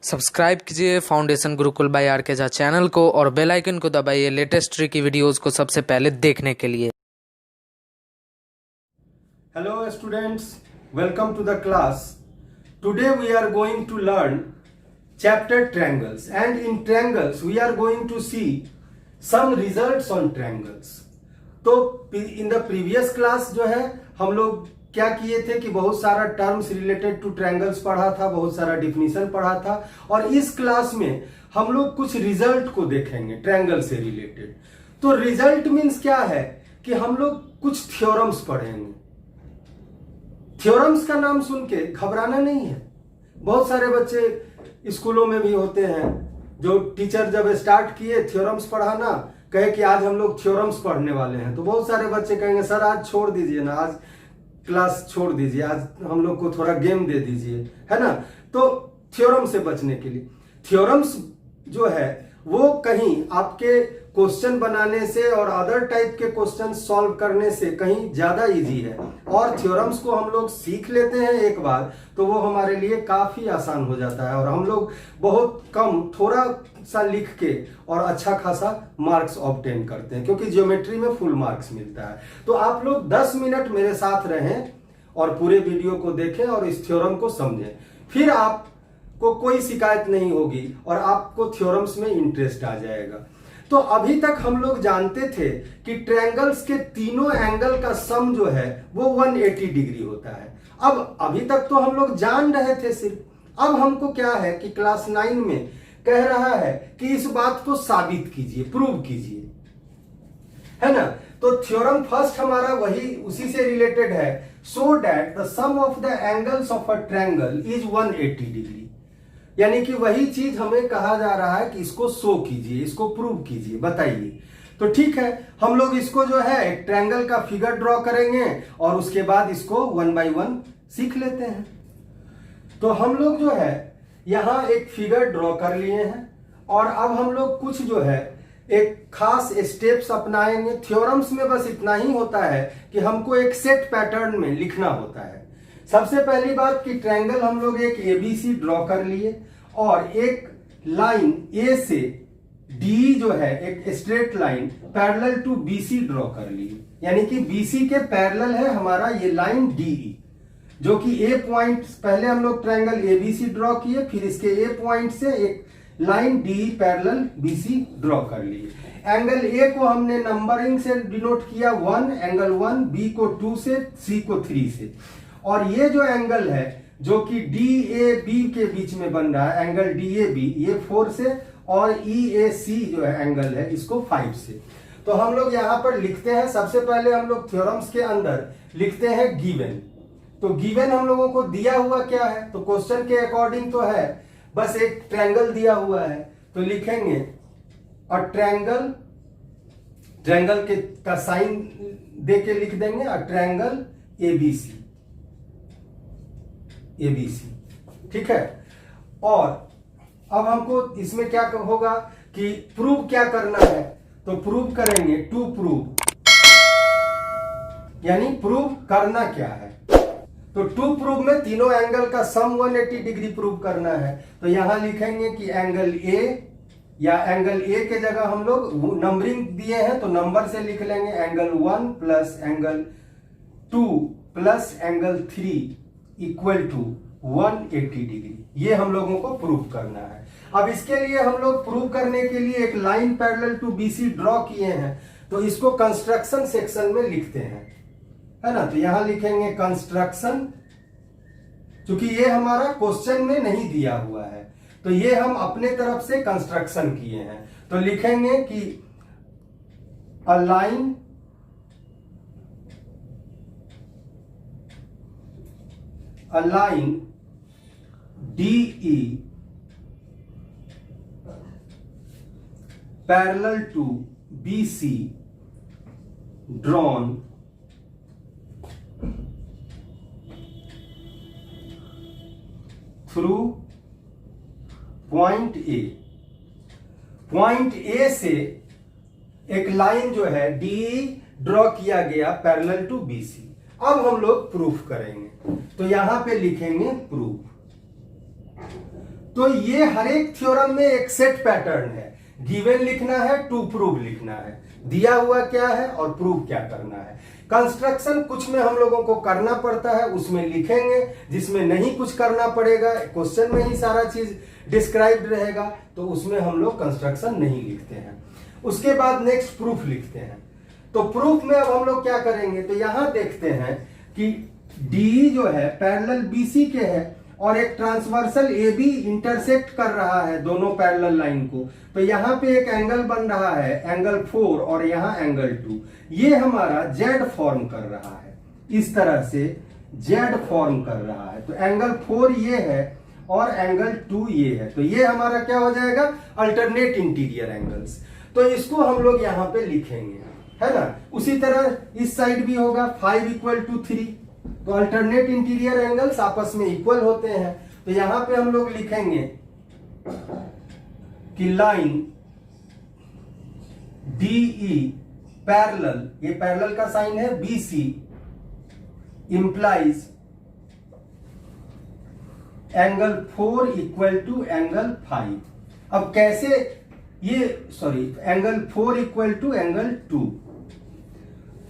Subscribe कीजिए foundation Gurukul bye are के Jha channel को और बेल आइकन को दबाइए लेटेस्ट ट्री की वीडियोस को सबसे पहले देखने के लिए। Hello students, welcome to the class. Today we are going to learn chapter triangles, and in triangles we are going to see some results on triangles. तो in the previous class जो है हम लोग क्या किए थे कि बहुत सारा टर्म्स रिलेटेड टू ट्रायंगल्स पढ़ा था, बहुत सारा डिफिनीशन पढ़ा था, और इस क्लास में हम लोग कुछ रिजल्ट को देखेंगे ट्रायंगल से रिलेटेड। तो रिजल्ट मीन्स क्या है कि हम लोग कुछ थ्योरम्स पढ़ेंगे। थ्योरम्स का नाम सुन के घबराना नहीं है। बहुत सारे बच्चे स्कूलों में भी होते हैं जो टीचर जब स्टार्ट किए थ्योरम्स पढ़ाना, कहे कि आज हम लोग थ्योरम्स पढ़ने वाले हैं, तो बहुत सारे बच्चे कहेंगे सर आज छोड़ दीजिए ना, आज क्लास छोड़ दीजिए, आज हम लोग को थोड़ा गेम दे दीजिए, है ना। तो थ्योरम से बचने के लिए थ्योरम्स जो है वो कहीं आपके क्वेश्चन बनाने से और अदर टाइप के क्वेश्चन सॉल्व करने से कहीं ज्यादा इजी है, और थ्योरम्स को हम लोग सीख लेते हैं एक बार तो वो हमारे लिए काफी आसान हो जाता है, और हम लोग बहुत कम थोड़ा सा लिख के और अच्छा खासा मार्क्स ऑब्टेन करते हैं, क्योंकि ज्योमेट्री में फुल मार्क्स मिलता है। तो आप लोग 10 मिनट मेरे साथ रहें और पूरे वीडियो को देखें और इस थ्योरम को समझें, फिर आपको कोई शिकायत नहीं होगी और आपको थ्योरम्स में इंटरेस्ट आ जाएगा। तो अभी तक हम लोग जानते थे कि ट्रायंगल्स के तीनों एंगल का सम जो है वो 180 डिग्री होता है। अब अभी तक तो हम लोग जान रहे थे सिर्फ, अब हमको क्या है कि क्लास 9 में कह रहा है कि इस बात को साबित कीजिए, प्रूव कीजिए, है ना। तो थ्योरम फर्स्ट हमारा वही उसी से रिलेटेड है, so that the sum of the angles of a triangle is 180 degree. यानी कि वही चीज हमें कहा जा रहा है कि इसको शो कीजिए, इसको प्रूव कीजिए, बताइए। तो ठीक है, हम लोग इसको जो है एक ट्रायंगल का फिगर ड्रॉ करेंगे और उसके बाद इसको 1 बाय 1 सीख लेते हैं। तो हम लोग जो है यहां एक फिगर ड्रॉ कर लिए हैं, और अब हम लोग कुछ जो है एक खास स्टेप्स अपनाएंगे। थ्योरम्स में बस इतना ही होता है कि हमको एक सेट पैटर्न में लिखना होता है। सबसे पहली बात कि ट्रायंगल हम लोग एक एबीसी ड्रॉ कर लिए, और एक लाइन ए से डी जो है एक straight line parallel to BC draw कर लिए, यानी कि बीसी के पैरेलल है हमारा ये लाइन डीई, जो कि ए पॉइंट, पहले हम लोग ट्रायंगल एबीसी ड्रॉ किए, फिर इसके ए पॉइंट से एक line D parallel BC draw कर लिए। एंगल ए को हमने नंबरिंग से डिनोट किया 1, एंगल 1, बी को 2 से, सी को 3 से, और ये जो एंगल है जो कि डी ए बी के बीच में बन रहा है, एंगल डी ए बी, ये 4 से, और ई ए सी जो है एंगल है इसको 5 से। तो हम लोग यहां पर लिखते हैं, सबसे पहले हम लोग थ्योरम्स के अंदर लिखते हैं गिवन। तो गिवन हम लोगों को दिया हुआ क्या है, तो क्वेश्चन के अकॉर्डिंग तो है बस एक ट्रायंगल दिया हुआ है, तो लिखेंगे अ ट्रायंगल, ट्रायंगल के का साइन दे के लिख देंगे अ ट्रायंगल एबीसी, एबीसी, ठीक है। और अब हमको इसमें क्या होगा कि प्रूव क्या करना है, तो प्रूव करेंगे टू प्रूव, यानी प्रूव करना क्या है। तो टू प्रूव में तीनों एंगल का सम 180 डिग्री प्रूव करना है। तो यहां लिखेंगे कि एंगल ए, या एंगल ए के जगह हम लोग नंबरिंग दिए हैं तो नंबर से लिख लेंगे, angle 1 plus angle 2 plus angle 3 equal to 180 degree. ये हम लोगों को प्रूव करना है। अब इसके लिए हम लोग प्रूव करने के लिए एक line parallel to BC draw किए हैं, तो इसको कंस्ट्रक्शन सेक्शन में लिखते हैं, है ना। तो यहां लिखेंगे कंस्ट्रक्शन, क्योंकि ये हमारा क्वेश्चन में नहीं दिया हुआ है, तो ये हम अपने तरफ से कंस्ट्रक्शन किए हैं। तो लिखेंगे कि a line DE parallel to BC drawn through point A. Point A से एक लाइन जो है DE ड्रॉ किया गया पैरेलल टू BC। अब हम लोग प्रूफ करेंगे, तो यहां पे लिखेंगे प्रूफ। तो ये हर एक थ्योरम में एक सेट पैटर्न है, गिवन लिखना है, टू प्रूव लिखना है, दिया हुआ क्या है और प्रूव क्या करना है। कंस्ट्रक्शन कुछ में हम लोगों को करना पड़ता है, उसमें लिखेंगे, जिसमें नहीं कुछ करना पड़ेगा, क्वेश्चन में ही सारा चीज डिस्क्राइब्ड रहेगा, तो उसमें हम लोग कंस्ट्रक्शन नहीं लिखते हैं। उसके बाद नेक्स्ट प्रूफ लिखते हैं। तो प्रूफ में अब हम लोग क्या करेंगे, तो यहां देखते हैं कि डी जो है पैरेलल बीसी के है और एक ट्रांसवर्सल AB इंटरसेक्ट कर रहा है दोनों पैरेलल लाइन को, तो यहां पे एक एंगल बन रहा है एंगल 4 और यहां एंगल 2, ये हमारा Z फॉर्म कर रहा है, इस तरह से Z फॉर्म कर रहा है। तो एंगल 4 ये है और एंगल 2 ये है, तो ये हमारा क्या हो जाएगा, अल्टरनेट इंटीरियर एंगल्स। तो इसको हम लोग यहां पे लिखेंगे, है ना। उसी तरह इस साइड भी होगा 5 = 3, तो अल्टरनेट इंटीरियर एंगल्स आपस में इक्वल होते हैं। तो यहां पे हम लोग लिखेंगे कि लाइन DE पैरेलल, ये पैरेलल का साइन है, BC इंप्लाइज एंगल 4 = एंगल 5। अब कैसे ये एंगल 4 = एंगल 2,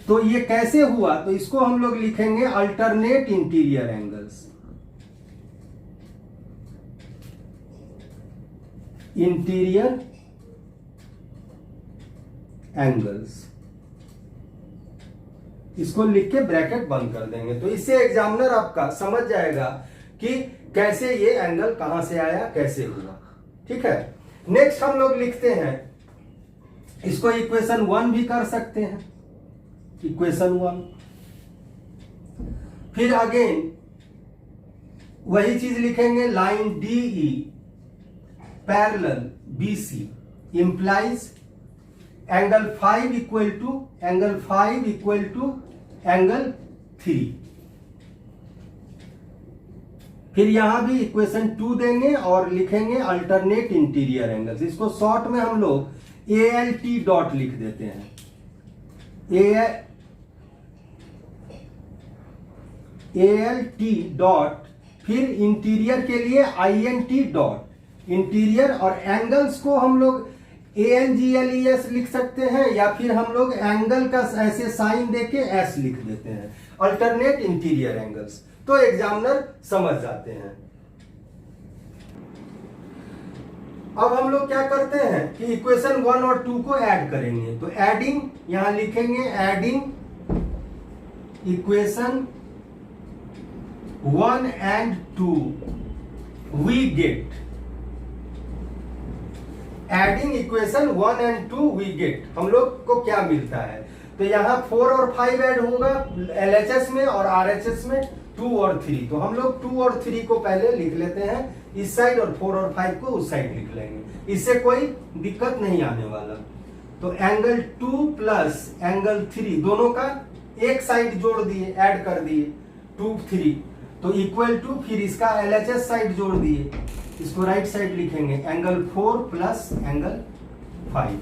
तो ये कैसे हुआ, तो इसको हम लोग लिखेंगे alternate interior angles, interior angles, इसको लिख के ब्रैकेट बंद कर देंगे। तो इससे एग्जामिनर आपका समझ जाएगा कि कैसे ये एंगल कहां से आया, कैसे हुआ। ठीक है, नेक्स्ट हम लोग लिखते हैं, इसको इक्वेशन 1 भी कर सकते हैं, इक्वेशन 1। फिर अगेन वही चीज लिखेंगे, line DE parallel BC implies angle 5 = angle 3। फिर यहां भी इक्वेशन 2 देंगे और लिखेंगे अल्टरनेट इंटीरियर एंगल्स। इसको शॉर्ट में हम लोग ALT डॉट लिख देते हैं, ALT डॉट, फिर इंटीरियर के लिए INT डॉट, इंटीरियर, और एंगल्स को हम लोग ANGLES लिख सकते हैं, या फिर हम लोग एंगल का ऐसे साइन देके S लिख देते हैं, अल्टरनेट इंटीरियर एंगल्स। तो एग्जामिनर समझ जाते हैं। अब हम लोग क्या करते हैं कि इक्वेशन 1 और 2 को ऐड करेंगे। तो एडिंग, यहां लिखेंगे adding equation 1 and 2 we get, adding equation 1 and 2 we get, हम लोग को क्या मिलता है। तो यहां 4 और 5 ऐड होगा LHS में और RHS में 2 और 3। तो हम लोग 2 और 3 को पहले लिख लेते हैं इस साइड और 4 और 5 को उस साइड लिख लेंगे, इससे कोई दिक्कत नहीं आने वाला। तो एंगल 2 प्लस एंगल 3 दोनों का एक साइड जोड़ दिए, ऐड कर दिए 2 3, तो इक्वल टू, फिर इसका LHS साइड जोड़ दिए, इसको राइट साइड लिखेंगे एंगल 4 प्लस एंगल 5।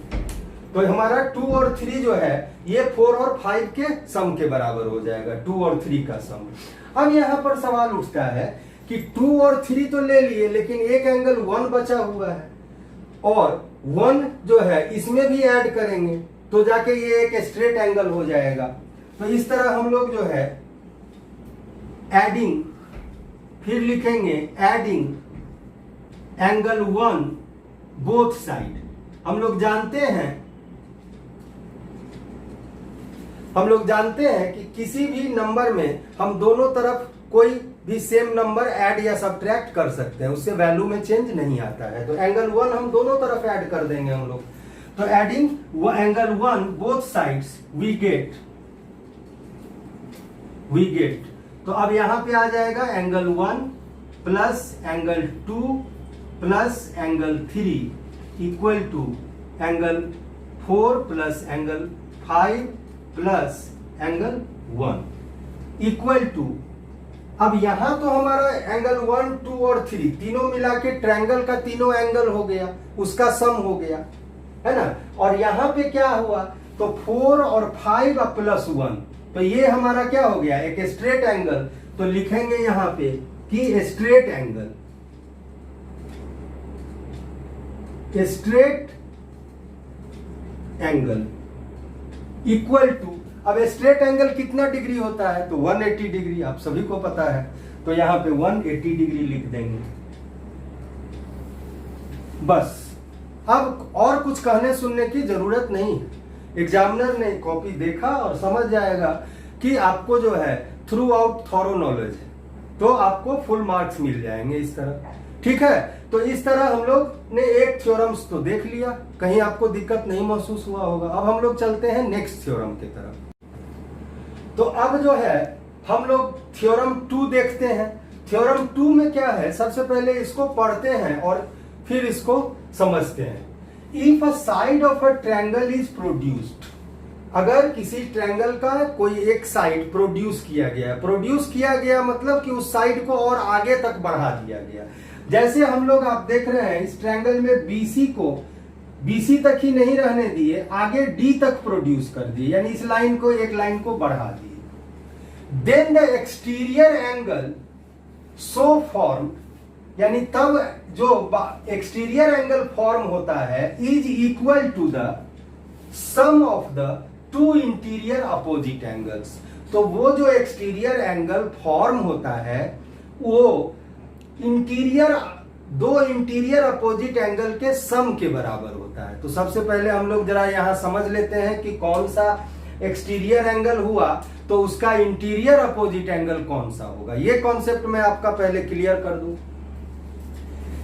तो हमारा 2 और 3 जो है ये 4 और 5 के सम के बराबर हो जाएगा, 2 और 3 का सम। अब यहां पर सवाल उठता है कि 2 और 3 तो ले लिए, लेकिन एक एंगल 1 बचा हुआ है, और 1 जो है इसमें भी ऐड करेंगे तो जाके ये एक स्ट्रेट एंगल हो जाएगा। तो इस तरह हम लोग जो है एडिंग, फिर लिखेंगे एडिंग एंगल 1 बोथ साइड। हम लोग जानते हैं कि किसी भी नंबर में हम दोनों तरफ कोई भी सेम नंबर ऐड या सब्ट्रैक्ट कर सकते हैं, उससे वैल्यू में चेंज नहीं आता है। तो एंगल 1 हम दोनों तरफ ऐड कर देंगे हम लोग। तो adding angle 1 both sides we get. तो अब यहां पे आ जाएगा angle 1 plus angle 2 plus angle 3 equal to angle 4 plus angle 5 plus angle 1 equal to, अब यहां तो हमारा एंगल 1 2 और 3 तीनों मिला के ट्रायंगल का तीनों एंगल हो गया, उसका सम हो गया, है ना। और यहां पे क्या हुआ, तो 4 और 5 प्लस 1, तो ये हमारा क्या हो गया, एक स्ट्रेट एंगल। तो लिखेंगे यहां पे कि straight angle straight angle equal to, अब स्ट्रेट एंगल कितना डिग्री होता है, तो 180 डिग्री, आप सभी को पता है, तो यहां पे 180 डिग्री लिख देंगे बस। अब और कुछ कहने सुनने की जरूरत नहीं है, एग्जामिनर ने कॉपी देखा और समझ जाएगा कि आपको जो है थ्रू आउट थॉरो नॉलेज है, तो आपको फुल मार्क्स मिल जाएंगे इस तरह। ठीक है, तो इस तरह हम लोग ने एक थ्योरम्स तो देख लिया, कहीं आपको दिक्कत नहीं महसूस हुआ होगा। अब हम लोग चलते हैं नेक्स्ट थ्योरम की तरफ। तो अब जो है हम लोग थ्योरम 2 देखते हैं। थ्योरम 2 में क्या है, सबसे पहले इसको पढ़ते हैं और फिर इसको समझते हैं। If a side of a triangle is produced, अगर किसी ट्रायंगल का कोई एक साइड प्रोड्यूस किया गया, प्रोड्यूस किया गया मतलब कि उस साइड को और आगे तक बढ़ा दिया गया। जैसे हम लोग आप देख रहे हैं इस ट्रायंगल में बीसी को बीसी तक ही नहीं रहने दिए, आगे डी तक प्रोड्यूस कर दिए, यानी इस लाइन को, एक लाइन को बढ़ा दिए। Then the exterior angle so form, यानी तब जो एक्सटीरियर एंगल फॉर्म होता है is equal to the sum of the two interior opposite angles. तो वो जो एक्सटीरियर एंगल फॉर्म होता है वो इंटीरियर, दो इंटीरियर अपोजिट एंगल के सम के बराबर होता है। तो सबसे पहले हम लोग जरा यहां समझ लेते हैं कि कौन सा एक्सटीरियर एंगल हुआ तो उसका इंटीरियर अपोजिट एंगल कौन सा होगा। ये कॉन्सेप्ट मैं आपका पहले क्लियर कर दूं।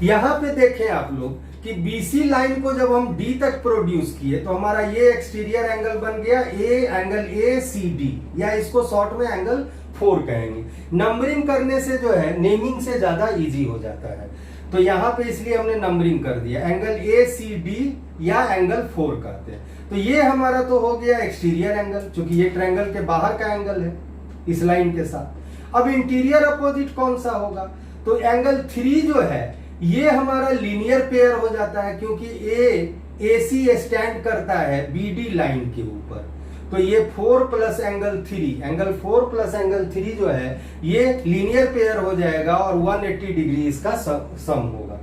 यहां पे देखें आप लोग कि बीसी लाइन को जब हम डी तक प्रोड्यूस किए तो हमारा ये एक्सटीरियर एंगल बन गया एंगल ए सी डी, या इसको शॉर्ट में एंगल 4 कहेंगे। नंबरिंग करने से जो है नेमिंग से ज्यादा इजी हो जाता है, तो यहां पे इसलिए हमने नंबरिंग कर दिया, एंगल ए सी डी या एंगल 4 कहते हैं। तो ये हमारा तो हो गया एक्सटीरियर एंगल, क्योंकि ये ट्रायंगल के बाहर का एंगल है इस लाइन के साथ। अब इंटीरियर अपोजिट कौन सा होगा, तो एंगल 3 जो है ये हमारा लीनियर पेयर हो जाता है, क्योंकि AC स्टैंड करता है BD लाइन के ऊपर। तो ये 4 plus angle 3, angle 4 plus angle 3 जो है ये लीनियर पेयर हो जाएगा और 180 डिग्री इसका सम होगा।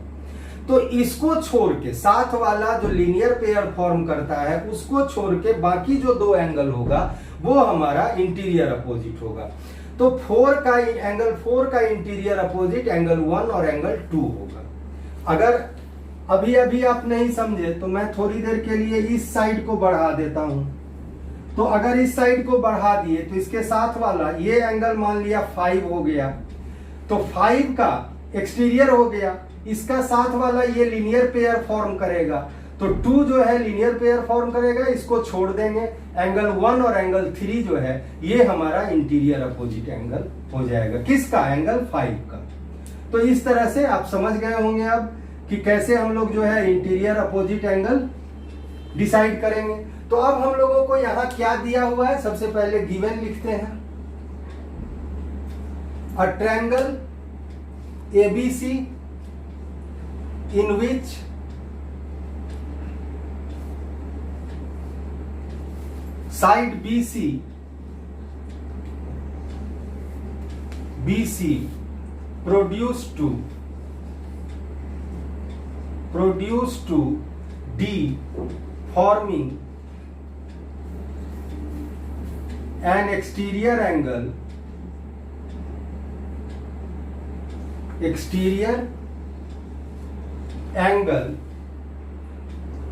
तो इसको छोड़ के साथ वाला जो लीनियर पेयर फॉर्म करता है उसको छोड़ के बाकी जो 2 एंगल होगा वो हमारा इंटीरियर अपोजिट होगा। तो एंगल 4 का इंटीरियर अपोजिट एंगल 1 और एंगल 2 होगा। अगर अभी अभी आप नहीं समझे तो मैं थोड़ी देर के लिए इस साइड को बढ़ा देता हूं। तो अगर इस साइड को बढ़ा दिए तो इसके साथ वाला ये एंगल मान लिया 5 हो गया, तो 5 का एक्सटीरियर हो गया, इसका साथ वाला ये लीनियर पेयर फॉर्म करेगा, तो 2 जो है लीनियर पेयर फॉर्म करेगा, इसको छोड़ देंगे। एंगल 1 और एंगल 3 जो है ये हमारा इंटीरियर अपोजिट एंगल हो जाएगा। किसका, एंगल 5 का। तो इस तरह से आप समझ गए होंगे अब कि कैसे हम लोग जो है इंटीरियर अपोजिट एंगल डिसाइड करेंगे। तो अब हम लोगों को यहां क्या दिया हुआ है, सबसे पहले गिवन लिखते हैं। A triangle ABC in which side BC produced to D, forming an exterior angle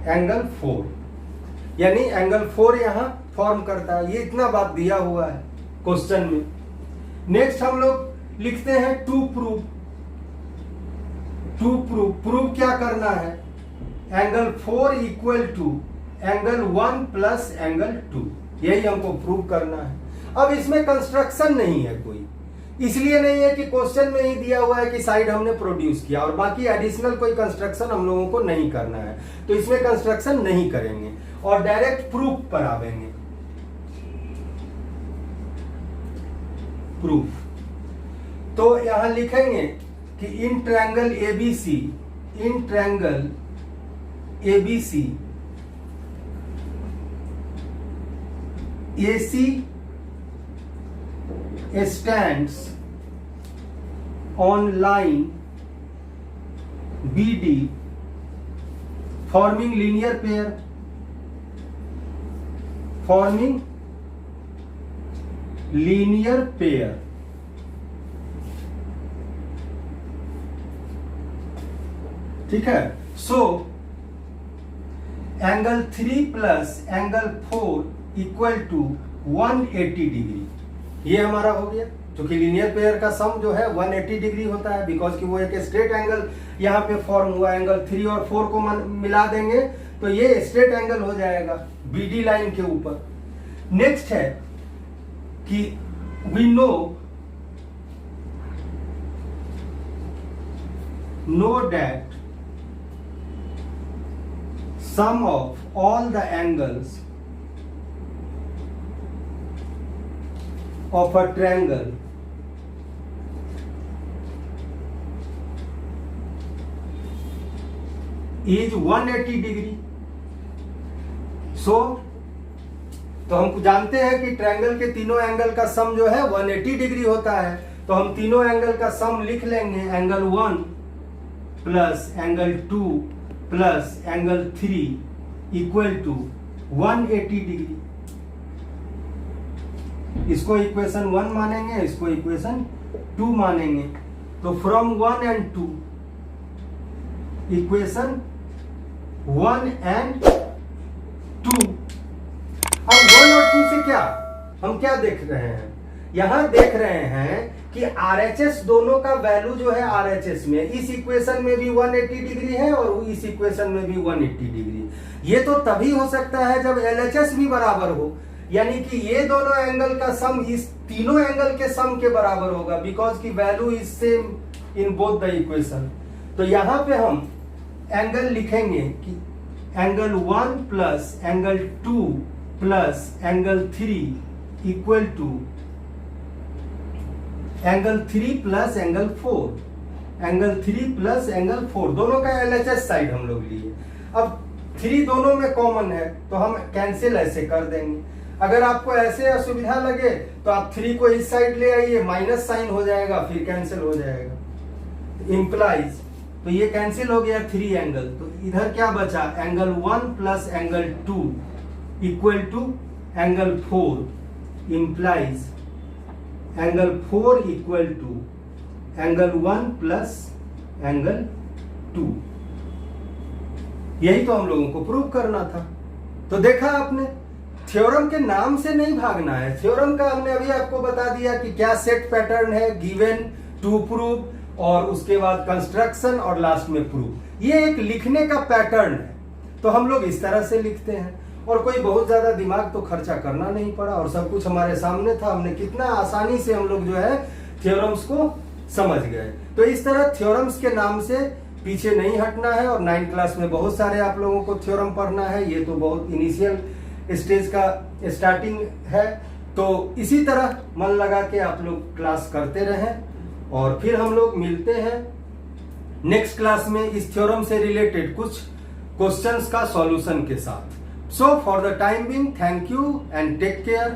angle 4, यानी एंगल 4 यहां फॉर्म करता है। ये इतना बात दिया हुआ है क्वेश्चन में। नेक्स्ट हम लोग लिखते हैं टू प्रूव क्या करना है, angle 4 equal to angle 1 plus angle 2, यही हमको प्रूव करना है। अब इसमें कंस्ट्रक्शन नहीं है कोई, इसलिए नहीं है कि क्वेश्चन में ही दिया हुआ है कि साइड हमने प्रोड्यूस किया और बाकी एडिशनल कोई कंस्ट्रक्शन हम लोगों को नहीं करना है, तो इसमें कंस्ट्रक्शन नहीं करेंगे और डायरेक्ट प्रूफ पर आवेंगे। प्रूफ तो यहां लिखेंगे कि in triangle ABC AC stands on line BD forming linear pair, forming linear pair. ठीक है। So angle 3 plus angle 4 equal to 180 degree, ये हमारा हो गया। क्योंकि लीनियर पेयर का सम जो है 180 डिग्री होता है, बिकॉज कि वो एक स्ट्रेट एंगल यहाँ पे फॉर्म हुआ। एंगल 3 और 4 को मिला देंगे तो ये स्ट्रेट एंगल हो जाएगा बीडी लाइन के ऊपर। नेक्स्ट है कि we know that sum of all the angles of a triangle is 180 degree. तो हम जानते हैं कि ट्रायंगल के तीनों एंगल का सम जो है 180 डिग्री होता है। तो हम तीनों एंगल का सम लिख लेंगे, angle 1 plus angle 2 plus angle 3 equal to 180 degree. इसको इक्वेशन 1 मानेंगे, इसको इक्वेशन 2 मानेंगे। तो फ्रॉम 1 एंड 2, इक्वेशन 1 एंड 2। अब 1 और 2 से हम क्या देख रहे हैं? यहां देख रहे हैं कि RHS दोनों का वैल्यू जो है RHS में, इस इक्वेशन में भी 180 डिग्री है और इस इक्वेशन में भी 180 डिग्री। ये तो तभी हो सकता है जब LHS भी बराबर हो, यानी कि ये दोनों एंगल का सम इस तीनों एंगल के सम के बराबर होगा, बिकॉज की value is same in both the equation. तो यहां पे हम एंगल लिखेंगे कि angle 1 plus angle 2 plus angle 3 equal to angle 3 plus angle 4, angle 3 plus angle 4, दोनों का LHS साइड हम लोग लिए। अब 3 दोनों में कॉमन है तो हम कैंसिल ऐसे कर देंगे। अगर आपको ऐसे असुविधा लगे तो आप 3 को इस साइड ले आइए, माइनस साइन हो जाएगा, फिर कैंसिल हो जाएगा। इंप्लाइज, तो ये कैंसिल हो गया 3 एंगल। तो इधर क्या बचा? Angle 1 plus angle 2 equal to angle 4 implies angle 4 equal to angle 1 plus angle 2। यही तो हम लोगों को प्रूव करना था। तो देखा आपने, थ्योरम के नाम से नहीं भागना है। थ्योरम का हमने अभी आपको बता दिया कि क्या सेट पैटर्न है, गिवन, टू प्रूव, और उसके बाद कंस्ट्रक्शन और लास्ट में प्रूव। ये एक लिखने का पैटर्न है, तो हम लोग इस तरह से लिखते हैं और कोई बहुत ज्यादा दिमाग तो खर्चा करना नहीं पड़ा और सब कुछ हमारे सामने था। हमने कितना आसानी से हम लोग जो है थ्योरम्स को समझ गए। तो इस तरह थ्योरम्स के नाम से पीछे नहीं हटना है। और 9th क्लास में बहुत सारे आप लोगों को थ्योरम पढ़ना है। ये तो बहुत इनिशियल स्टेज का स्टार्टिंग है। तो इसी तरह मन लगा के आप लोग क्लास करते रहें और फिर हम लोग मिलते हैं नेक्स्ट क्लास में इस थ्योरम से रिलेटेड कुछ क्वेश्चंस का सॉल्यूशन के साथ। So for the time being, thank you and take care.